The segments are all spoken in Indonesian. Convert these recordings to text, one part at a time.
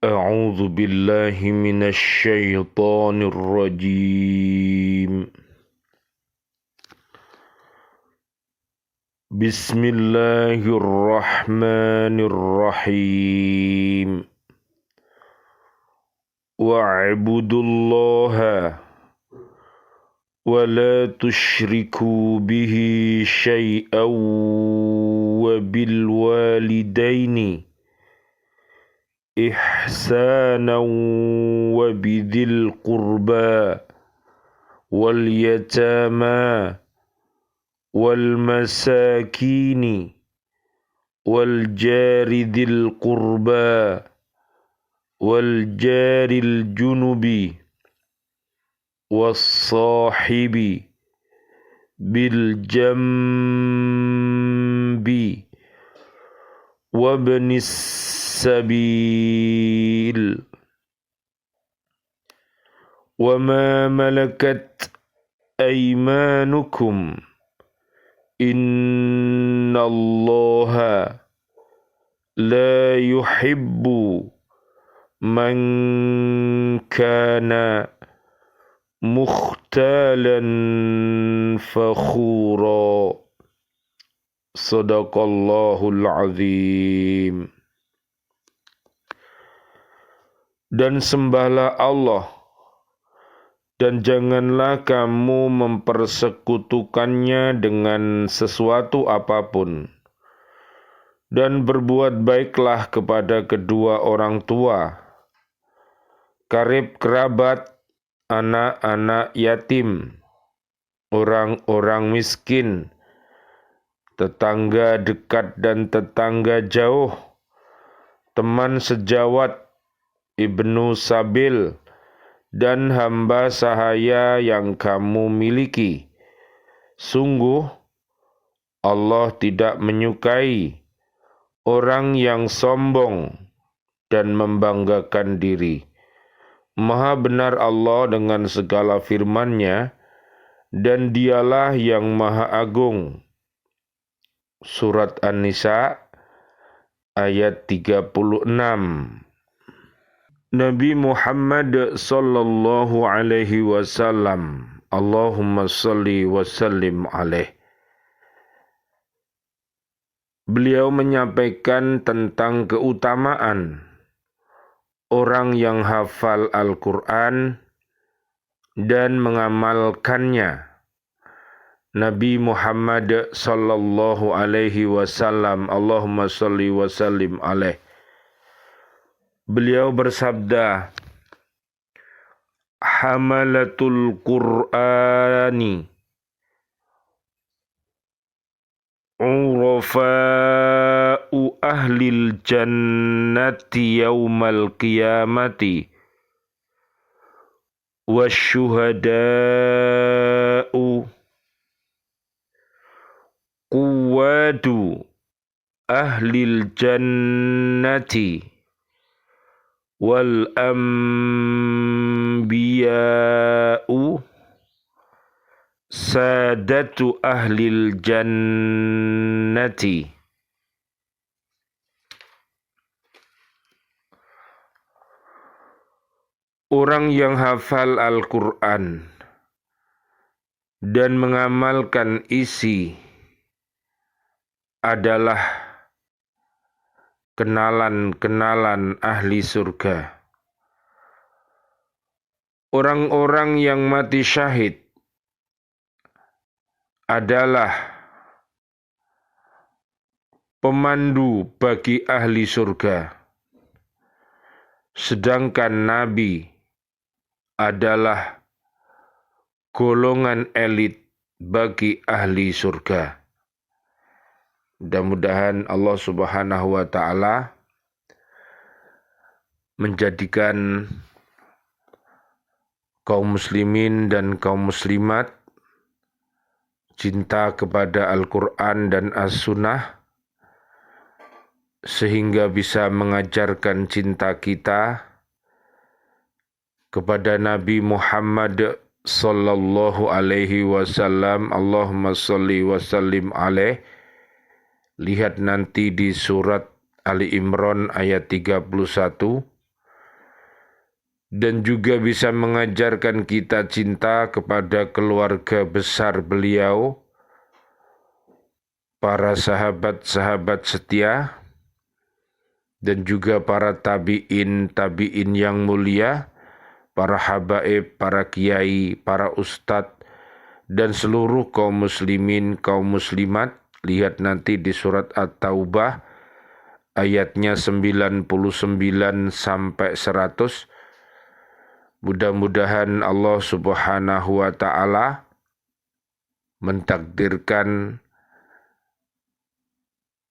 أعوذ بالله من الشيطان الرجيم. بسم الله الرحمن الرحيم. واعبدوا الله ولا تشركوا به شيئا وبالوالدين إحسانا وبذي القربى واليتامى والمساكين والجار ذي القربى والجار الجنب والصاحب بالجنب وابن السبيل وما ملكت أيمانكم إن الله لا يحب من كان مختالا فخورا. Sadaqallahul azim. Dan sembahlah Allah, dan janganlah kamu mempersekutukannya dengan sesuatu apapun. Dan berbuat baiklah kepada kedua orang tua, karib kerabat, anak-anak yatim, orang-orang miskin, tetangga dekat dan tetangga jauh, teman sejawat, ibnu sabil, dan hamba sahaya yang kamu miliki. Sungguh, Allah tidak menyukai orang yang sombong dan membanggakan diri. Maha benar Allah dengan segala firman-Nya, dan Dialah yang Maha Agung. Surat An-Nisa ayat 36. Nabi Muhammad sallallahu alaihi wasallam, Allahumma salli wa sallim alaih. Beliau menyampaikan tentang keutamaan orang yang hafal Al-Quran dan mengamalkannya. Nabi Muhammad sallallahu alaihi wasallam, Allahumma salli wa sallim alaih. Beliau bersabda, Hamalatul Qur'ani urafa'u ahlil jannati yawmal qiyamati wasyuhada'u quwwadu ahlil jannati wal anbiya'u sadatu ahlil jannati. Orang yang hafal Al-Quran dan mengamalkan isi adalah kenalan-kenalan ahli surga. Orang-orang yang mati syahid adalah pemandu bagi ahli surga. Sedangkan Nabi adalah golongan elit bagi ahli surga. Mudah-mudahan Allah Subhanahu wa ta'ala menjadikan kaum muslimin dan kaum muslimat cinta kepada Al-Quran dan As-Sunnah, sehingga bisa mengajarkan cinta kita kepada Nabi Muhammad sallallahu alaihi wasallam. Allahumma salli wa sallim alaih. Lihat nanti di surat Ali Imran ayat 31. dan juga bisa mengajarkan kita cinta kepada keluarga besar beliau, para sahabat-sahabat setia, dan juga para tabi'in yang mulia, para habaib, para kiai, para ustadz, dan seluruh kaum muslimin, kaum muslimat. Lihat nanti di surat At-Taubah ayatnya 99 sampai 100. Mudah-mudahan Allah Subhanahu wa ta'ala mentakdirkan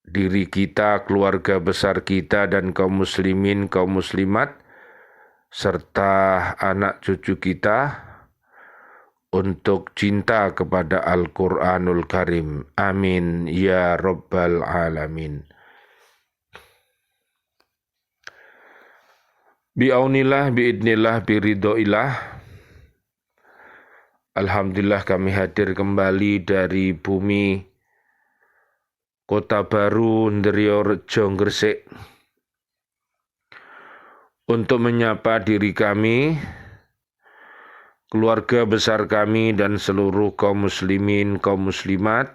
diri kita, keluarga besar kita, dan kaum muslimin, kaum muslimat, serta anak cucu kita untuk cinta kepada Al-Quranul Karim. Amin ya Rabbal Alamin. Bi'aunillah, bi'idnillah, biridhoillah. Alhamdulillah kami hadir kembali dari bumi Kota Baru Ndriyorejo Gresik untuk menyapa diri kami, keluarga besar kami, dan seluruh kaum muslimin, kaum muslimat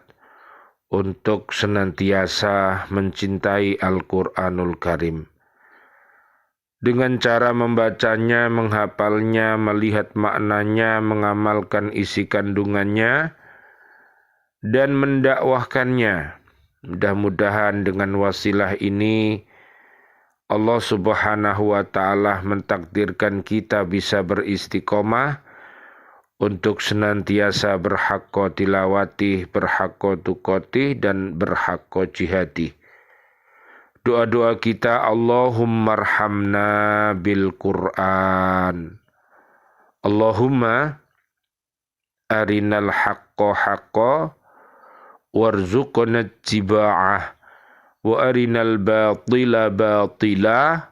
untuk senantiasa mencintai Al-Quranul Karim. Dengan cara membacanya, menghafalnya, melihat maknanya, mengamalkan isi kandungannya, dan mendakwahkannya. Mudah-mudahan dengan wasilah ini, Allah Subhanahu wa ta'ala mentakdirkan kita bisa beristiqomah untuk senantiasa berhaqqa tilawati, berhaqqa tukoti, dan berhaqqa jihadi. Doa-doa kita, Allahumma arhamna bil Qur'an. Allahumma arinal haqqa haqqa warzuqna ittiba'ah wa arinal batila batila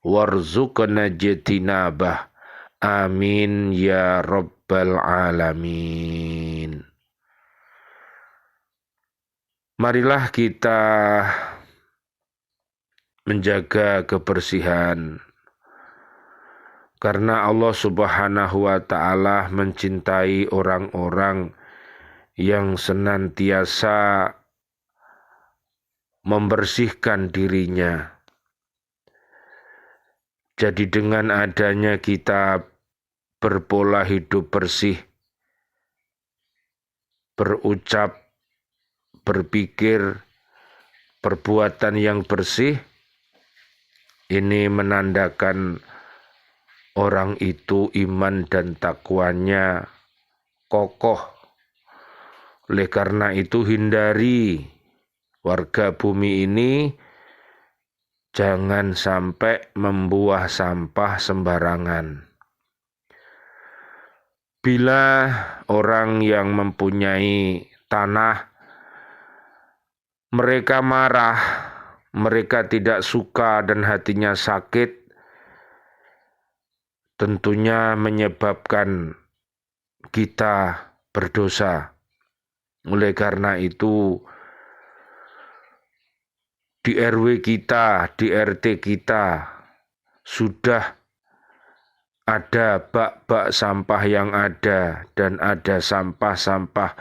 warzuqna ijtinabah. Amin ya Rabbal Alamin. Marilah kita menjaga kebersihan, karena Allah Subhanahu wa ta'ala mencintai orang-orang yang senantiasa membersihkan dirinya. Jadi dengan adanya kita berpola hidup bersih, berucap, berpikir, perbuatan yang bersih, ini menandakan orang itu iman dan takwanya kokoh. Oleh karena itu hindari warga bumi ini jangan sampai membuang sampah sembarangan. Bila orang yang mempunyai tanah, mereka marah, mereka tidak suka dan hatinya sakit, tentunya menyebabkan kita berdosa. Oleh karena itu, di RW kita, di RT kita, sudah ada bak-bak sampah yang ada, dan ada sampah-sampah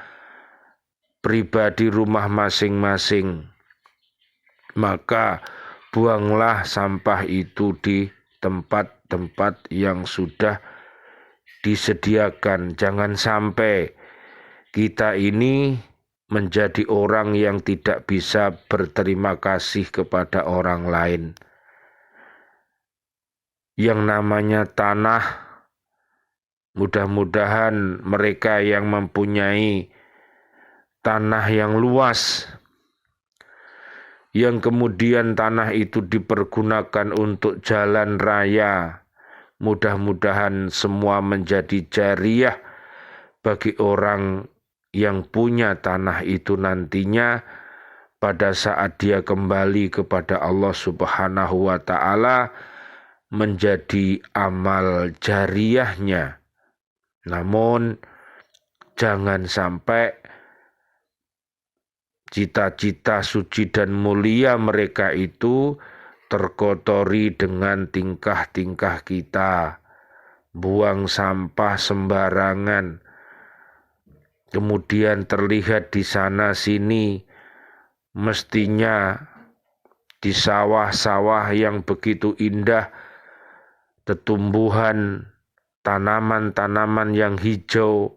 pribadi rumah masing-masing. Maka buanglah sampah itu di tempat-tempat yang sudah disediakan. Jangan sampai kita ini menjadi orang yang tidak bisa berterima kasih kepada orang lain. Yang namanya tanah, mudah-mudahan mereka yang mempunyai tanah yang luas, yang kemudian tanah itu dipergunakan untuk jalan raya, mudah-mudahan semua menjadi jariah bagi orang yang punya tanah itu nantinya pada saat dia kembali kepada Allah Subhanahu wa ta'ala menjadi amal jariahnya. Namun jangan sampai cita-cita suci dan mulia mereka itu terkotori dengan tingkah-tingkah kita, buang sampah sembarangan, kemudian terlihat di sana sini, mestinya di sawah-sawah yang begitu indah, tetumbuhan tanaman-tanaman yang hijau,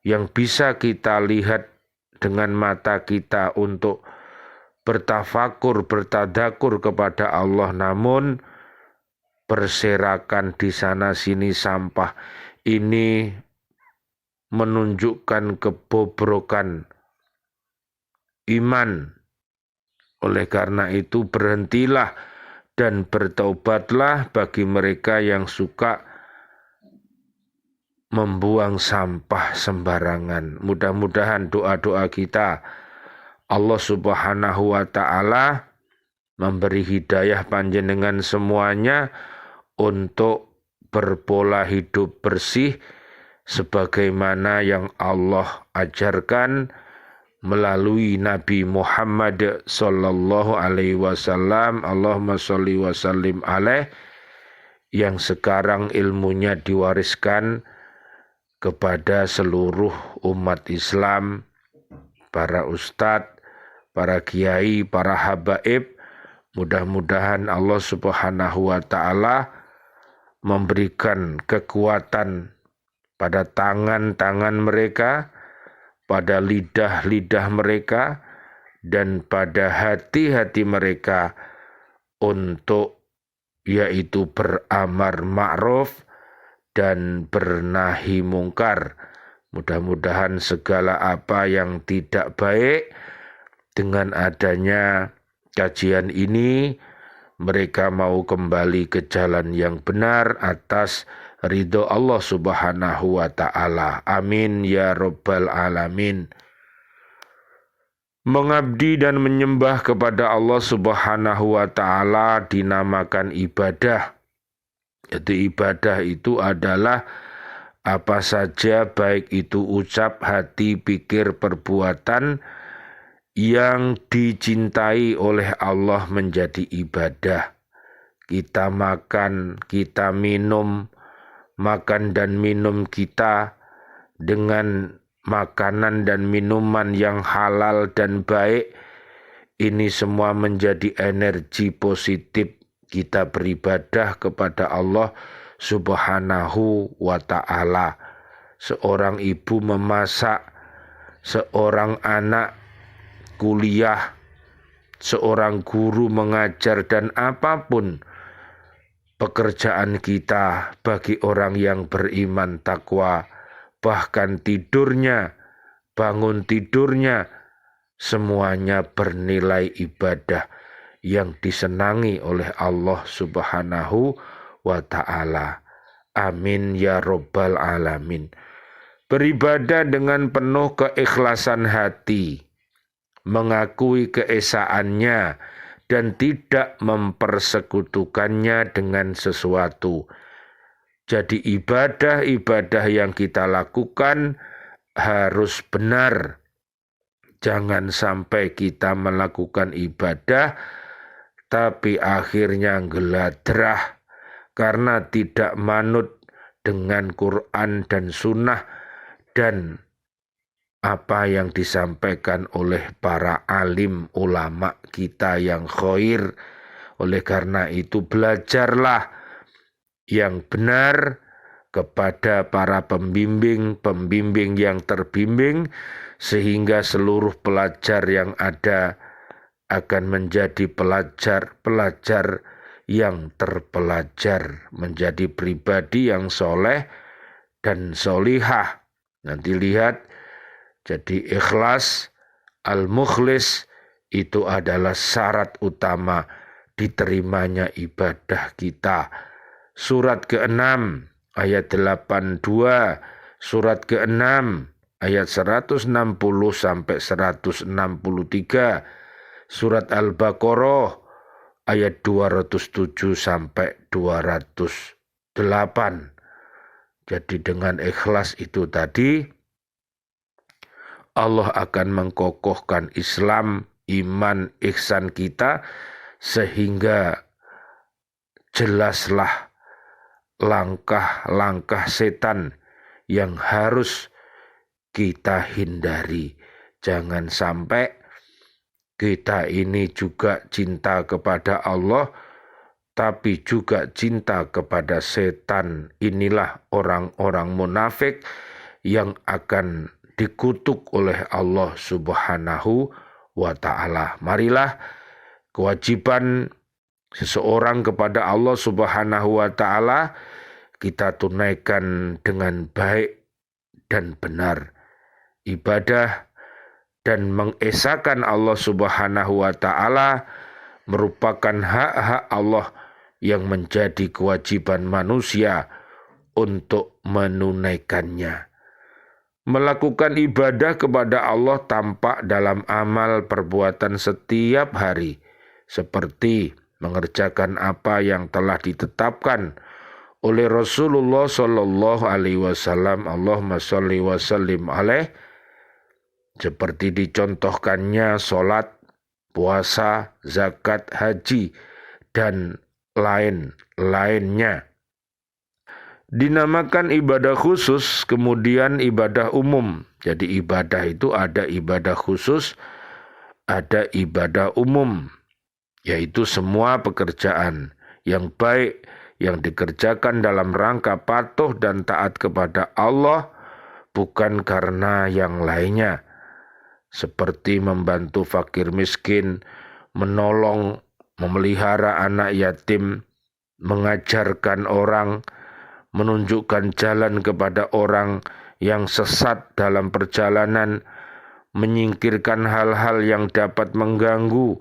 yang bisa kita lihat dengan mata kita untuk bertafakur, bertadakur kepada Allah, namun berserakan di sana sini sampah. Ini menunjukkan kebobrokan iman. Oleh karena itu berhentilah dan bertaubatlah bagi mereka yang suka membuang sampah sembarangan. Mudah-mudahan doa-doa kita Allah Subhanahu wa ta'ala memberi hidayah panjenengan semuanya untuk berpola hidup bersih sebagaimana yang Allah ajarkan melalui Nabi Muhammad sallallahu alaihi wasallam. Allahumma sholli wa sallim alaih, yang sekarang ilmunya diwariskan kepada seluruh umat Islam, para ustadz, para kiai, para habaib. Mudah-mudahan Allah Subhanahu wa ta'ala memberikan kekuatan pada tangan-tangan mereka, pada lidah-lidah mereka, dan pada hati-hati mereka untuk yaitu beramar ma'ruf dan bernahi mungkar. Mudah-mudahan segala apa yang tidak baik dengan adanya kajian ini mereka mau kembali ke jalan yang benar atas ridho Allah Subhanahu wa ta'ala. Amin ya rabbal alamin. Mengabdi dan menyembah kepada Allah Subhanahu wa ta'ala dinamakan ibadah. Jadi ibadah itu adalah apa saja, baik itu ucap, hati, pikir, perbuatan yang dicintai oleh Allah menjadi ibadah. Kita makan, kita minum, makan dan minum kita dengan makanan dan minuman yang halal dan baik, ini semua menjadi energi positif kita beribadah kepada Allah Subhanahu wa ta'ala. Seorang ibu memasak, seorang anak kuliah, seorang guru mengajar, dan apapun pekerjaan kita bagi orang yang beriman takwa, bahkan tidurnya, bangun tidurnya, semuanya bernilai ibadah yang disenangi oleh Allah Subhanahu wa ta'ala. Amin ya rabbal alamin. Beribadah dengan penuh keikhlasan hati, mengakui keesaannya dan tidak mempersekutukannya dengan sesuatu. Jadi ibadah-ibadah yang kita lakukan harus benar. Jangan sampai kita melakukan ibadah tapi akhirnya geladrah karena tidak manut dengan Quran dan Sunnah dan apa yang disampaikan oleh para alim ulama kita yang khair. Oleh karena itu belajarlah yang benar kepada para pembimbing yang terbimbing, sehingga seluruh pelajar yang ada akan menjadi pelajar yang terpelajar, menjadi pribadi yang soleh dan solihah. Nanti lihat, jadi ikhlas, al-mukhlis itu adalah syarat utama diterimanya ibadah kita. Surat ke-6 ayat 82, surat ke-6 ayat 160 sampai 163, surat Al-Baqarah ayat 207 sampai 208. Jadi dengan ikhlas itu tadi Allah akan mengkokohkan Islam, iman, ihsan kita, sehingga jelaslah langkah-langkah setan yang harus kita hindari. Jangan sampai kita ini juga cinta kepada Allah, tapi juga cinta kepada setan. Inilah orang-orang munafik yang akan dikutuk oleh Allah Subhanahu wa ta'ala. Marilah kewajiban seseorang kepada Allah Subhanahu wa ta'ala kita tunaikan dengan baik dan benar. Ibadah dan mengesahkan Allah Subhanahu wa ta'ala merupakan hak-hak Allah yang menjadi kewajiban manusia untuk menunaikannya. Melakukan ibadah kepada Allah tampak dalam amal perbuatan setiap hari, seperti mengerjakan apa yang telah ditetapkan oleh Rasulullah Shallallahu Alaihi Wasallam. Allahumma sholli wa sallim alaih, seperti dicontohkannya sholat, puasa, zakat, haji, dan lain-lainnya. Dinamakan ibadah khusus, kemudian ibadah umum. Jadi ibadah itu ada ibadah khusus, ada ibadah umum, yaitu semua pekerjaan yang baik yang dikerjakan dalam rangka patuh dan taat kepada Allah, bukan karena yang lainnya. Seperti membantu fakir miskin, menolong, memelihara anak yatim, mengajarkan orang, menunjukkan jalan kepada orang yang sesat dalam perjalanan, menyingkirkan hal-hal yang dapat mengganggu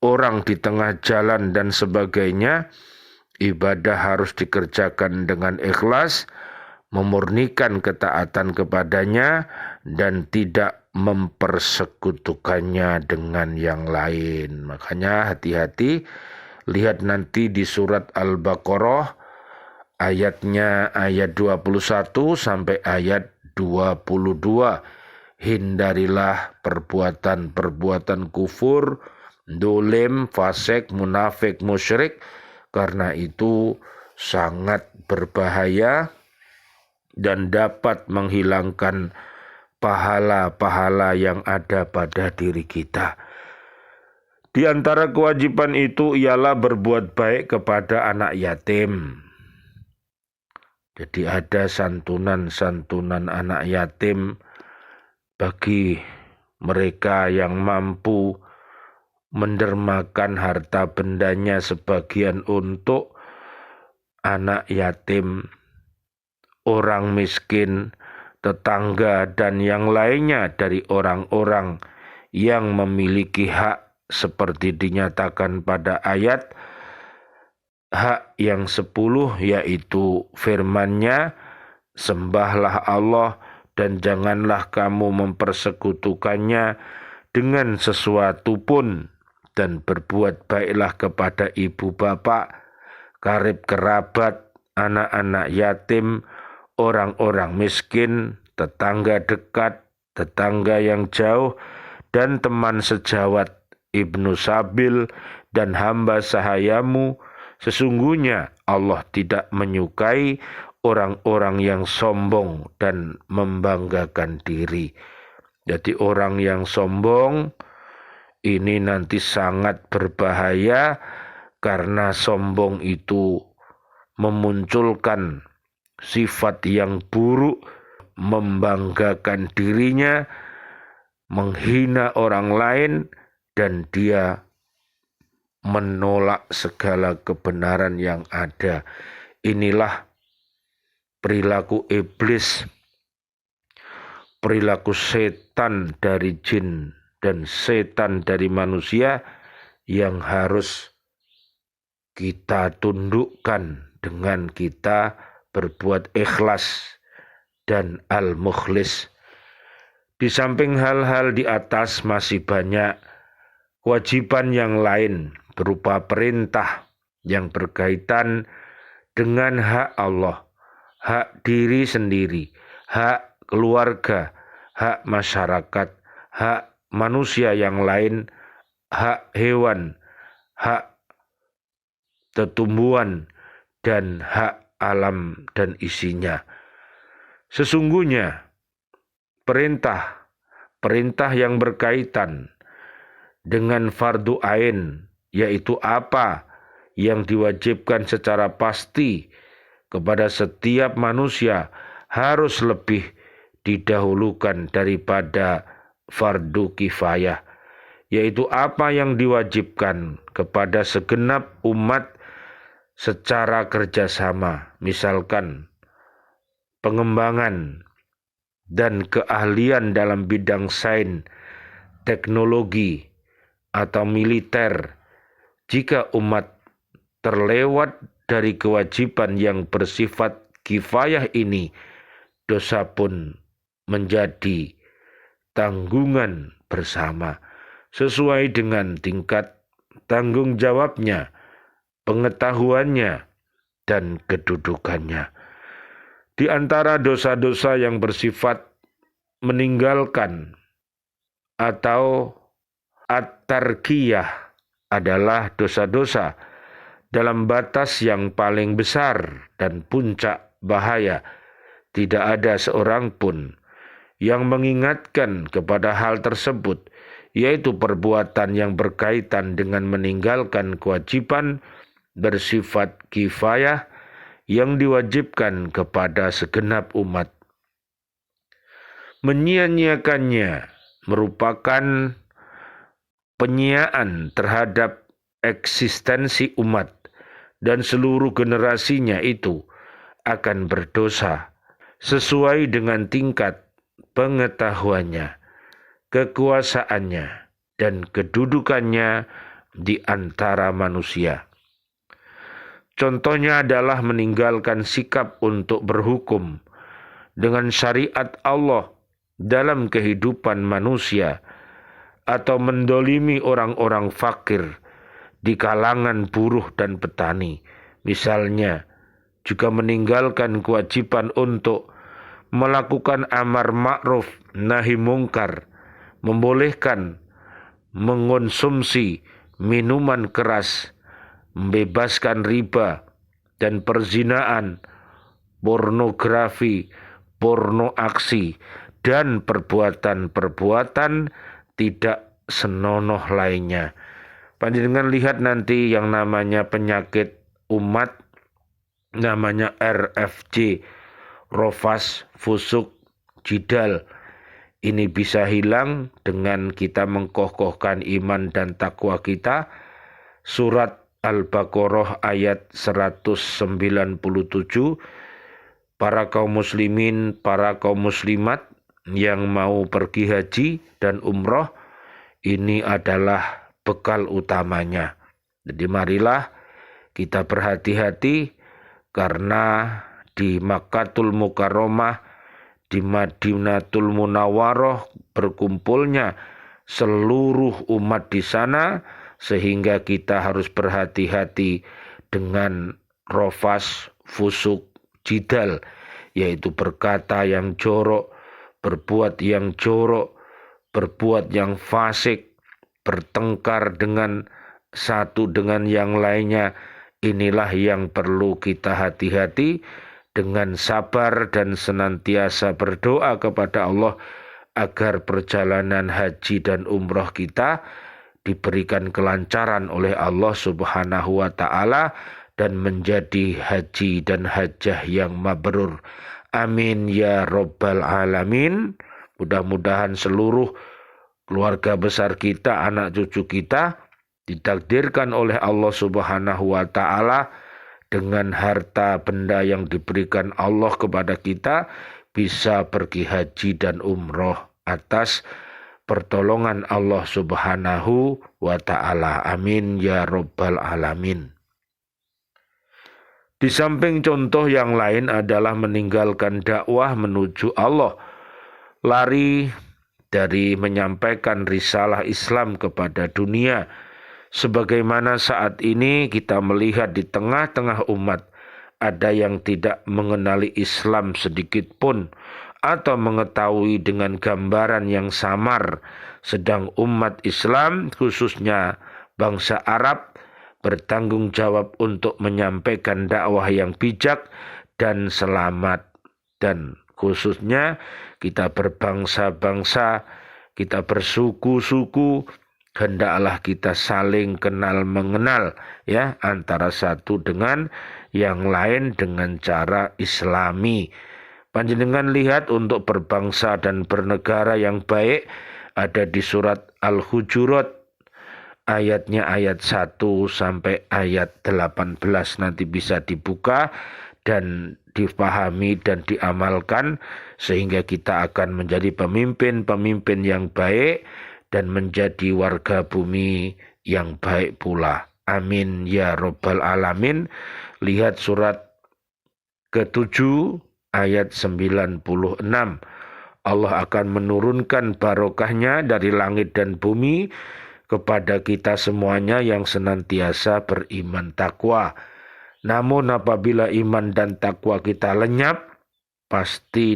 orang di tengah jalan dan sebagainya. Ibadah harus dikerjakan dengan ikhlas, memurnikan ketaatan kepadanya, dan tidak mempersekutukannya dengan yang lain. Makanya hati-hati, lihat nanti di surat Al-Baqarah ayatnya ayat 21 sampai ayat 22. Hindarilah perbuatan-perbuatan kufur, dolim, fasik, munafik, musyrik, karena itu sangat berbahaya dan dapat menghilangkan pahala-pahala yang ada pada diri kita. Di antara kewajiban itu ialah berbuat baik kepada anak yatim. Jadi ada santunan-santunan anak yatim bagi mereka yang mampu mendermakan harta bendanya sebagian untuk anak yatim, orang miskin, tetangga, dan yang lainnya dari orang-orang yang memiliki hak seperti dinyatakan pada ayat hak yang 10, yaitu firman-Nya, sembahlah Allah dan janganlah kamu mempersekutukannya dengan sesuatu pun, dan berbuat baiklah kepada ibu bapak, karib kerabat, anak-anak yatim, orang-orang miskin, tetangga dekat, tetangga yang jauh, dan teman sejawat, ibnu sabil, dan hamba sahayamu. Sesungguhnya Allah tidak menyukai orang-orang yang sombong dan membanggakan diri. Jadi orang yang sombong ini nanti sangat berbahaya, karena sombong itu memunculkan sifat yang buruk, membanggakan dirinya, menghina orang lain, dan dia menolak segala kebenaran yang ada. Inilah perilaku iblis, perilaku setan dari jin dan setan dari manusia yang harus kita tundukkan dengan kita berbuat ikhlas dan al-mukhlis. Di samping hal-hal di atas masih banyak kewajiban yang lain berupa perintah yang berkaitan dengan hak Allah, hak diri sendiri, hak keluarga, hak masyarakat, hak manusia yang lain, hak hewan, hak tumbuhan, dan hak alam dan isinya. Sesungguhnya perintah yang berkaitan dengan fardu ain, yaitu apa yang diwajibkan secara pasti kepada setiap manusia, harus lebih didahulukan daripada fardu kifayah, yaitu apa yang diwajibkan kepada segenap umat secara kerjasama, misalkan pengembangan dan keahlian dalam bidang sains, teknologi, atau militer. Jika umat terlewat dari kewajiban yang bersifat kifayah ini, dosa pun menjadi tanggungan bersama sesuai dengan tingkat tanggung jawabnya, pengetahuannya, dan kedudukannya. Di antara dosa-dosa yang bersifat meninggalkan atau at-tarkiyah adalah dosa-dosa dalam batas yang paling besar dan puncak bahaya. Tidak ada seorang pun yang mengingatkan kepada hal tersebut, yaitu perbuatan yang berkaitan dengan meninggalkan kewajiban bersifat kifayah yang diwajibkan kepada segenap umat. Menyia-nyiakannya merupakan penyiaan terhadap eksistensi umat, dan seluruh generasinya itu akan berdosa sesuai dengan tingkat pengetahuannya, kekuasaannya, dan kedudukannya di antara manusia. Contohnya adalah meninggalkan sikap untuk berhukum dengan syariat Allah dalam kehidupan manusia, atau mendolimi orang-orang fakir di kalangan buruh dan petani. Misalnya, juga meninggalkan kewajiban untuk melakukan amar ma'ruf nahi mungkar, membolehkan mengonsumsi minuman keras, membebaskan riba dan perzinaan, pornografi, porno aksi, dan perbuatan-perbuatan tidak senonoh lainnya. Panjenengan lihat nanti yang namanya penyakit umat, namanya RFJ, rofas, fusuk, jidal. Ini bisa hilang dengan kita mengkokohkan iman dan takwa kita. Surat Al-Baqarah ayat 197. Para kaum muslimin, para kaum muslimat yang mau pergi haji dan umroh, ini adalah bekal utamanya. Jadi marilah kita berhati-hati, karena di Makkatul Mukarramah, di Madinatul Munawwaroh berkumpulnya seluruh umat di sana, sehingga kita harus berhati-hati dengan rofas, fusuk, jidal, yaitu berkata yang jorok, berbuat yang jorok, berbuat yang fasik, bertengkar dengan satu dengan yang lainnya. Inilah yang perlu kita hati-hati, dengan sabar dan senantiasa berdoa kepada Allah agar perjalanan haji dan umroh kita diberikan kelancaran oleh Allah Subhanahu wa ta'ala dan menjadi haji dan hajjah yang mabrur. Amin ya Rabbal Alamin. Mudah-mudahan seluruh keluarga besar kita, anak cucu kita ditakdirkan oleh Allah Subhanahu wa ta'ala dengan harta benda yang diberikan Allah kepada kita, bisa pergi haji dan umroh atas pertolongan Allah Subhanahu wa ta'ala. Amin ya Rabbal Alamin. Di samping contoh yang lain adalah meninggalkan dakwah menuju Allah, lari dari menyampaikan risalah Islam kepada dunia. Sebagaimana saat ini kita melihat di tengah-tengah umat ada yang tidak mengenali Islam sedikit pun, atau mengetahui dengan gambaran yang samar, sedang umat Islam khususnya bangsa Arab bertanggung jawab untuk menyampaikan dakwah yang bijak dan selamat. Dan khususnya kita berbangsa-bangsa, kita bersuku-suku, hendaklah kita saling kenal mengenal ya antara satu dengan yang lain dengan cara Islami. Panjenengan lihat untuk berbangsa dan bernegara yang baik ada di surat Al-Hujurat ayatnya ayat 1 sampai ayat 18 nanti bisa dibuka dan dipahami dan diamalkan sehingga kita akan menjadi pemimpin-pemimpin yang baik dan menjadi warga bumi yang baik pula. Amin ya Rabbal Alamin. Lihat surat ke-7 ayat 96. Allah akan menurunkan barokahnya dari langit dan bumi kepada kita semuanya yang senantiasa beriman takwa. Namun apabila iman dan takwa kita lenyap, pasti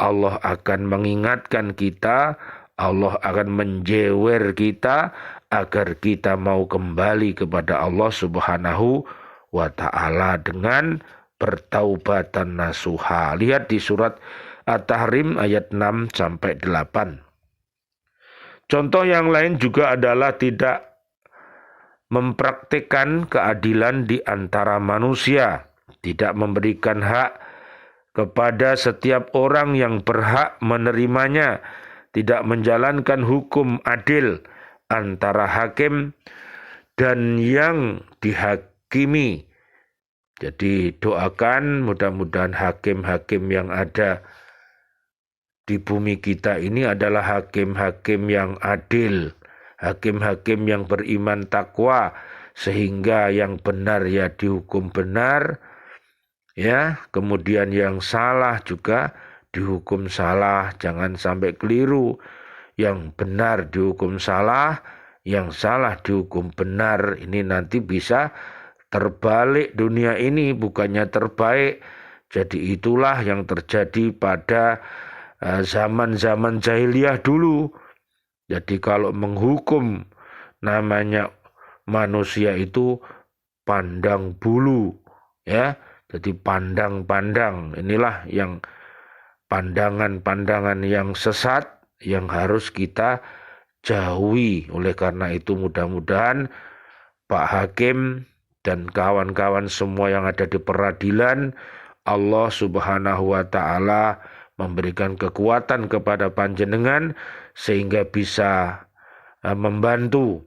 Allah akan mengingatkan kita, Allah akan menjewer kita agar kita mau kembali kepada Allah Subhanahu wa ta'ala dengan bertaubatan nasuha. Lihat di surat At-Tahrim ayat 6 sampai 8. Contoh yang lain juga adalah tidak mempraktikkan keadilan di antara manusia, tidak memberikan hak kepada setiap orang yang berhak menerimanya, tidak menjalankan hukum adil antara hakim dan yang dihakimi. Jadi doakan mudah-mudahan hakim-hakim yang ada di bumi kita ini adalah hakim-hakim yang adil, hakim-hakim yang beriman takwa, sehingga yang benar ya dihukum benar, ya, kemudian yang salah juga dihukum salah, jangan sampai keliru. Yang benar dihukum salah, yang salah dihukum benar. Ini nanti bisa terbalik dunia ini, bukannya terbaik. Jadi itulah yang terjadi pada zaman-zaman jahiliyah dulu. Jadi kalau menghukum namanya manusia itu pandang bulu, ya. Jadi pandang-pandang. Inilah yang pandangan-pandangan yang sesat yang harus kita jauhi. Oleh karena itu mudah-mudahan Pak Hakim dan kawan-kawan semua yang ada di peradilan, Allah Subhanahu wa ta'ala memberikan kekuatan kepada panjenengan sehingga bisa membantu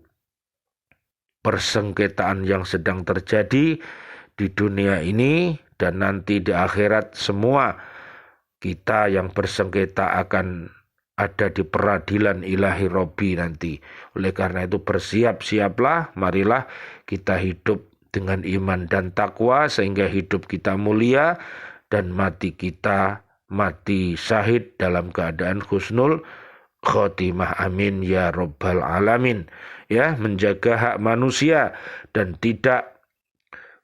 persengketaan yang sedang terjadi di dunia ini dan nanti di akhirat semua kita yang bersengketa akan ada di peradilan ilahi Robbi nanti. Oleh karena itu bersiap-siaplah, marilah kita hidup dengan iman dan takwa sehingga hidup kita mulia dan mati kita mati syahid dalam keadaan husnul khotimah. Amin ya Rabbal Alamin. Ya, menjaga hak manusia dan tidak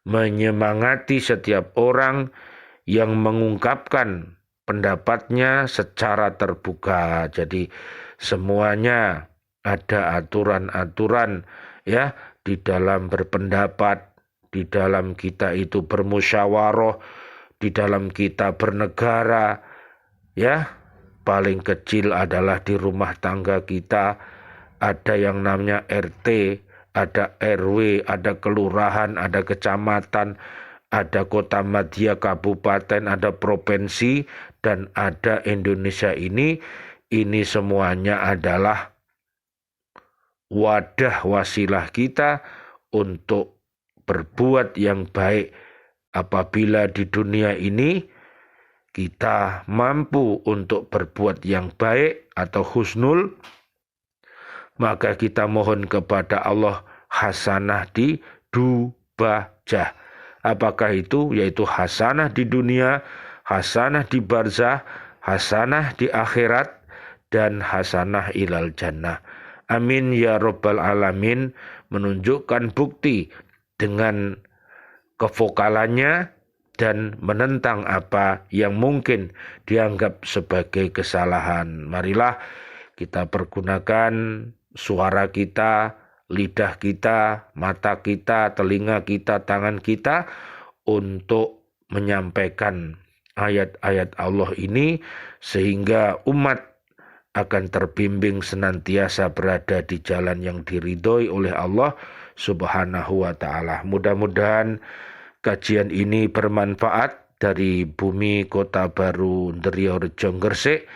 menyemangati setiap orang yang mengungkapkan pendapatnya secara terbuka. Jadi semuanya ada aturan-aturan ya di dalam berpendapat, di dalam kita itu bermusyawarah, di dalam kita bernegara, ya paling kecil adalah di rumah tangga kita ada yang namanya RT, ada RW, ada kelurahan, ada kecamatan, ada kota madya, kabupaten, ada provinsi, dan ada Indonesia ini semuanya adalah wadah wasilah kita untuk berbuat yang baik. Apabila di dunia ini kita mampu untuk berbuat yang baik atau husnul, maka kita mohon kepada Allah hasanah di dubajah. Apakah itu? Yaitu hasanah di dunia, hasanah di barzah, hasanah di akhirat, dan hasanah ilal jannah. Amin ya Rabbal Alamin. Menunjukkan bukti dengan kevokalannya dan menentang apa yang mungkin dianggap sebagai kesalahan. Marilah kita pergunakan suara kita lidah kita, mata kita, telinga kita, tangan kita untuk menyampaikan ayat-ayat Allah ini sehingga umat akan terbimbing senantiasa berada di jalan yang diridhoi oleh Allah Subhanahu wa taala. Mudah-mudahan kajian ini bermanfaat dari Bumi Kota Baru Ndriyorejo Gresik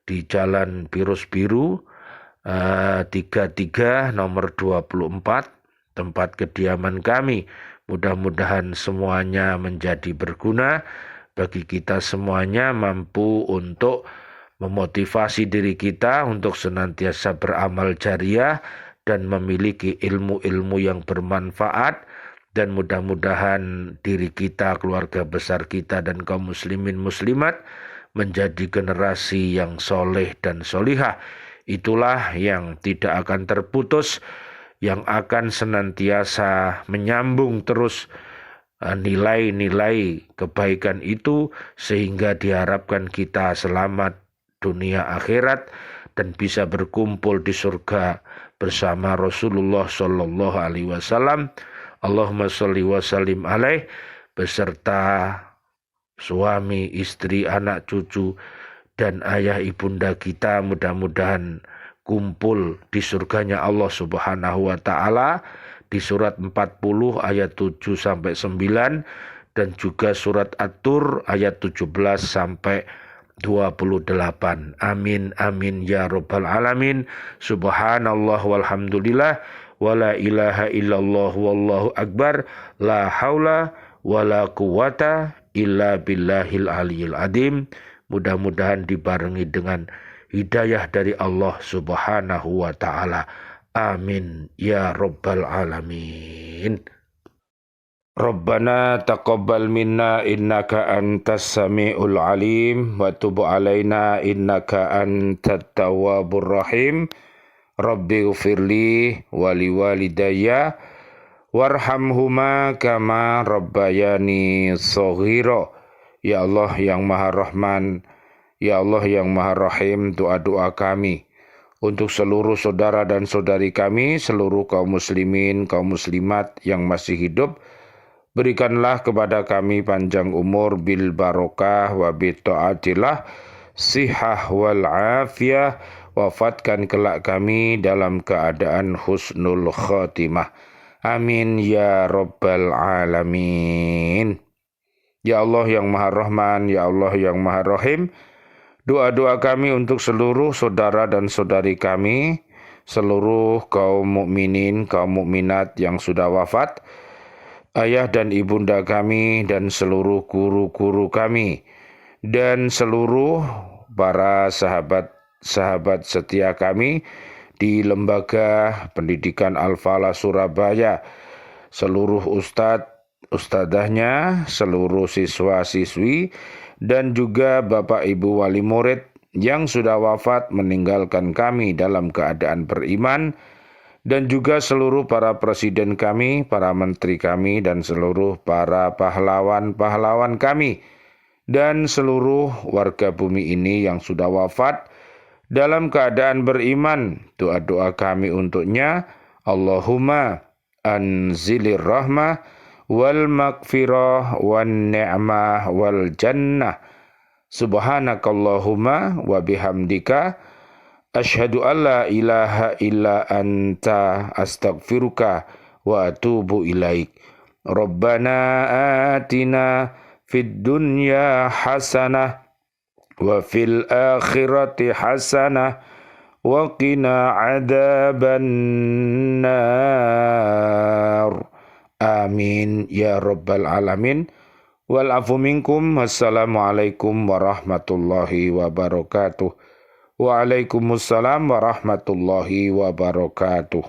di Jalan Virus Biru 33 nomor 24 tempat kediaman kami. Mudah-mudahan semuanya menjadi berguna bagi kita semuanya, mampu untuk memotivasi diri kita untuk senantiasa beramal jariah dan memiliki ilmu-ilmu yang bermanfaat, dan mudah-mudahan diri kita, keluarga besar kita, dan kaum muslimin muslimat menjadi generasi yang soleh dan solihah. Itulah yang tidak akan terputus, yang akan senantiasa menyambung terus nilai-nilai kebaikan itu, sehingga diharapkan kita selamat dunia akhirat dan bisa berkumpul di surga bersama Rasulullah Shallallahu Alaihi Wasallam. Allahumma sholli wa sallim alaih beserta suami, istri, anak, cucu, dan ayah ibunda kita. Mudah-mudahan kumpul di surganya Allah Subhanahu wa taala di surat 40 ayat 7 sampai 9 dan juga surat At-Tur ayat 17 sampai 28. Amin amin ya rabbal alamin. Subhanallah walhamdulillah wala ilaha illallah wallahu akbar, la haula wala quwata illa billahil aliyil adim. Mudah-mudahan dibarengi dengan hidayah dari Allah Subhanahu wa taala. Amin ya rabbal alamin. Rabbana taqabbal minna innaka antas sami'ul alim wa tub alaina innaka antat tawwabur rahim. Rabbi ghfirli wa liwalidayya warhamhuma kama rabbayani shaghira. Ya Allah yang Maha Rahman, ya Allah yang Maha Rahim, doa-doa kami untuk seluruh saudara dan saudari kami, seluruh kaum muslimin, kaum muslimat yang masih hidup. Berikanlah kepada kami panjang umur bil barokah wa bi taatillah, sihah wal afiyah. Wafatkan kelak kami dalam keadaan husnul khatimah. Amin ya rabbal alamin. Ya Allah yang Maha Rahman, ya Allah yang Maha Rahim, doa-doa kami untuk seluruh saudara dan saudari kami, seluruh kaum mukminin, kaum mukminat yang sudah wafat, ayah dan ibunda kami, dan seluruh guru-guru kami, dan seluruh para sahabat setia kami di Lembaga Pendidikan Al-Falah Surabaya, seluruh ustadzahnya, seluruh siswa-siswi, dan juga Bapak Ibu wali murid yang sudah wafat meninggalkan kami dalam keadaan beriman, dan juga seluruh para presiden kami, para menteri kami, dan seluruh para pahlawan-pahlawan kami, dan seluruh warga bumi ini yang sudah wafat dalam keadaan beriman. Doa-doa kami untuknya, Allahumma anzilir rahmah wal maghfirah wan ni'mah wal jannah. Subhanakallahumma wa bihamdika asyhadu an la ilaha illa anta astaghfiruka wa atubu ilaik. Rabbana atina fid dunya hasanah wa fil akhirati hasanah wa qina adzaban nar. Amin ya rabbal alamin. Wal afu minkum. Wassalamualaikum warahmatullahi wabarakatuh. Waalaikumsalam warahmatullahi wabarakatuh.